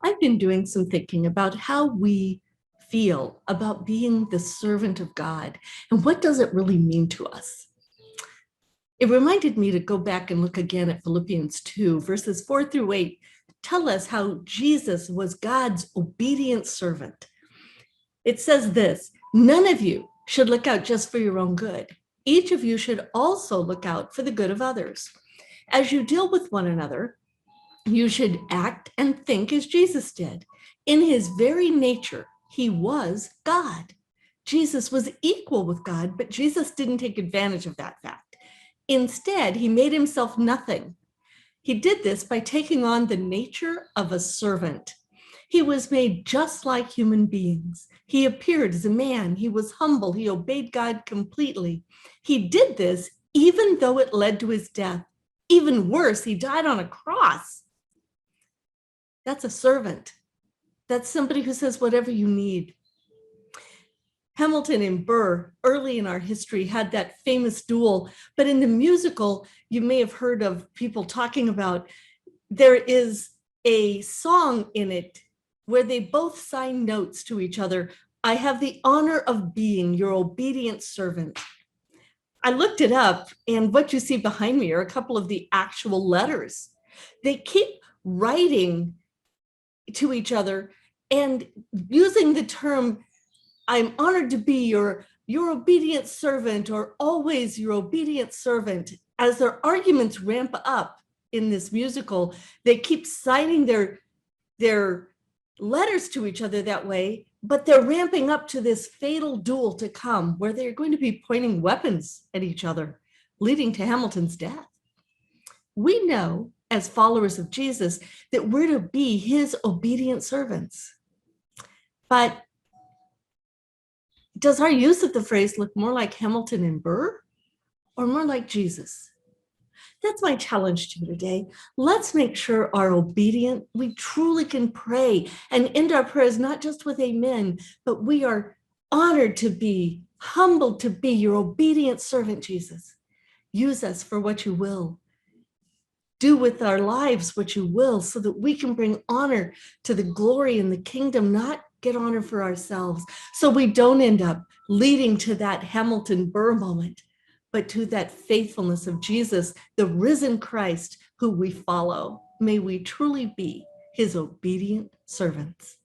I've been doing some thinking about how we feel about being the servant of God and what does it really mean to us. It reminded me to go back and look again at Philippians 2, verses 4-8, tell us how Jesus was God's obedient servant. It says this, none of you should look out just for your own good. Each of you should also look out for the good of others. As you deal with one another, you should act and think as Jesus did. In his very nature, he was God. Jesus was equal with God, but Jesus didn't take advantage of that fact. Instead, he made himself nothing. He did this by taking on the nature of a servant. He was made just like human beings. He appeared as a man. He was humble. He obeyed God completely. He did this even though it led to his death. Even worse, he died on a cross. That's a servant. That's somebody who says whatever you need. Hamilton and Burr, early in our history, had that famous duel, but in the musical, you may have heard of people talking about, there is a song in it where they both sign notes to each other. I have the honor of being your obedient servant. I looked it up, and what you see behind me are a couple of the actual letters. They keep writing to each other and using the term, I'm honored to be your obedient servant, or always your obedient servant. As their arguments ramp up in this musical, they keep signing their letters to each other that way, but they're ramping up to this fatal duel to come where they're going to be pointing weapons at each other, leading to Hamilton's death. We know as followers of Jesus that we're to be his obedient servants. But does our use of the phrase look more like Hamilton and Burr or more like Jesus? That's my challenge to you today. Let's make sure our obedient, we truly can pray and end our prayers not just with amen, but we are honored to be, humbled to be your obedient servant, Jesus. Use us for what you will. Do with our lives what you will so that we can bring honor to the glory in the kingdom, not get honor for ourselves, so we don't end up leading to that Hamilton Burr moment, but to that faithfulness of Jesus, the risen Christ who we follow. May we truly be his obedient servants.